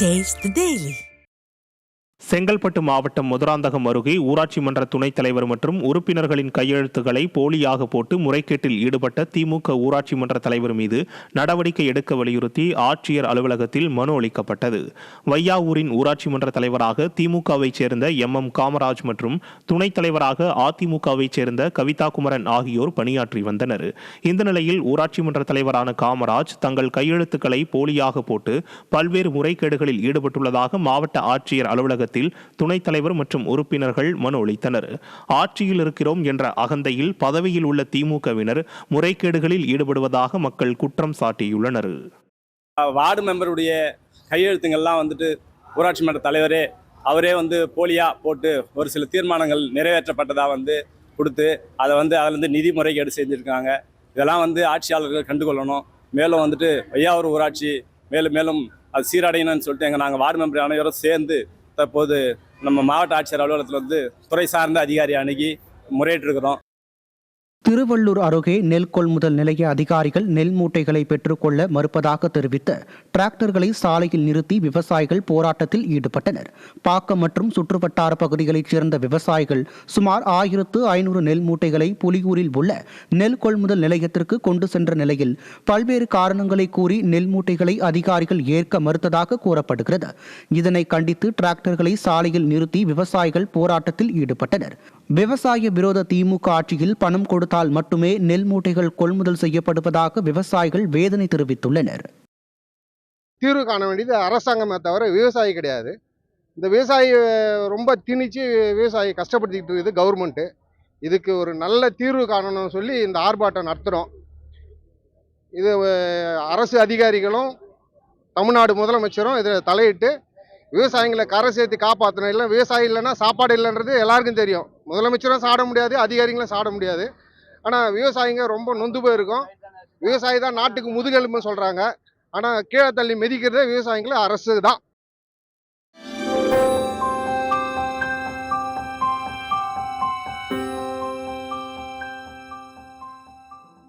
Taste the Daily. Chengalpattu மாவட்டம் மதுராந்தகம் அருகே ஊராட்சி மன்ற துணைத் தலைவர் மற்றும் உறுப்பினர்களின் கையெழுத்துக்களை போலியாக போட்டு முறைகேட்டில் ஈடுபட்ட திமுக ஊராட்சி மன்ற தலைவர் மீது நடவடிக்கை எடுக்க வலியுறுத்தி ஆட்சியர் அலுவலகத்தில் மனு அளிக்கப்பட்டது. வையாவூரின் ஊராட்சி மன்ற தலைவராக திமுகவைச் சேர்ந்த எம் காமராஜ் மற்றும் துணைத் தலைவராக அதிமுகவைச் சேர்ந்த கவிதா குமரன் ஆகியோர் பணியாற்றி வந்தனர். இந்த நிலையில் ஊராட்சி மன்ற தலைவரான காமராஜ் தங்கள் கையெழுத்துக்களை போலியாக போட்டு பல்வேறு முறைகேடுகளில் ஈடுபட்டுள்ளதாக மாவட்ட ஆட்சியர் அலுவலகத்தில் துணைத் தலைவர் மற்றும் உறுப்பினர்கள் மனு அளித்தனர். ஆட்சியில் இருக்கிறோம் என்ற அகந்தையில் பதவியில் உள்ள திமுகவினர் முறைகேடுகளில் ஈடுபடுவதாக மக்கள் குற்றம் சாட்டியுள்ளனர். வார்டு மெம்பருடைய கையெழுத்துங்கள்லாம் ஊராட்சி மன்ற தலைவரே அவரே போலியா போட்டு ஒரு சில தீர்மானங்கள் நிறைவேற்றப்பட்டதாக கொடுத்து அதை அதில் நிதி முறைகேடு செஞ்சுருக்காங்க. இதெல்லாம் ஆட்சியாளர்கள் கண்டுகொள்ளணும். மேலும் வையாவூர் ஊராட்சி மேலும் மேலும் அது சீரடையணும்னு சொல்லிட்டு நாங்கள் வார்டு மெம்பர் அனைவரும் சேர்ந்து தற்போது நம்ம மாவட்ட ஆட்சியர் அலுவலகத்தில் துறை சார்ந்த அதிகாரி அணுகி முறையிட்டிருக்கிறோம். திருவள்ளூர் அருகே நெல் கொள்முதல் நிலைய அதிகாரிகள் நெல் மூட்டைகளை பெற்றுக்கொள்ள மறுப்பதாக தெரிவித்த டிராக்டர்களை சாலையில் நிறுத்தி விவசாயிகள் போராட்டத்தில் ஈடுபட்டனர். பாக்கம் மற்றும் சுற்றுவட்டார பகுதிகளைச் சேர்ந்த விவசாயிகள் சுமார் 1500 நெல் மூட்டைகளை புலியூரில் உள்ள நெல் கொள்முதல் நிலையத்திற்கு கொண்டு சென்ற நிலையில் பல்வேறு காரணங்களை கூறி நெல் மூட்டைகளை அதிகாரிகள் ஏற்க மறுத்ததாக கூறப்படுகிறது. இதனை கண்டித்து டிராக்டர்களை சாலையில் நிறுத்தி விவசாயிகள் போராட்டத்தில் ஈடுபட்டனர். விவசாய விரோத திமுக ஆட்சியில் பணம் கொடுத்தால் மட்டுமே நெல் மூட்டைகள் கொள்முதல் செய்யப்படுவதாக விவசாயிகள் வேதனை தெரிவித்துள்ளனர். தீர்வு காண வேண்டியது அரசாங்கமே தவிர விவசாயி கிடையாது. இந்த விவசாயி ரொம்ப திணிச்சு விவசாயி கஷ்டப்படுத்திக்கிட்டு இருக்குது கவர்மெண்ட்டு. இதுக்கு ஒரு நல்ல தீர்வு காணணும்னு சொல்லி இந்த ஆர்ப்பாட்டம் நடத்துகிறோம். இது அரசு அதிகாரிகளும் தமிழ்நாடு முதலமைச்சரும் இதில் தலையிட்டு விவசாயிகளை கரை சேர்த்து காப்பாற்றணும். இல்லை விவசாயி இல்லைன்னா சாப்பாடு இல்லைன்றது எல்லாருக்கும் தெரியும். முதலமைச்சரும் சாட முடியாது, அதிகாரிகளும் சாட முடியாது. ஆனால் விவசாயிங்க ரொம்ப நொந்து போயிருக்கோம். விவசாயி தான் நாட்டுக்கு முதுகெலும்புன்னு சொல்கிறாங்க. ஆனால் கீழே தள்ளி மிதிக்கிறதே விவசாயிகளை அரசு தான்.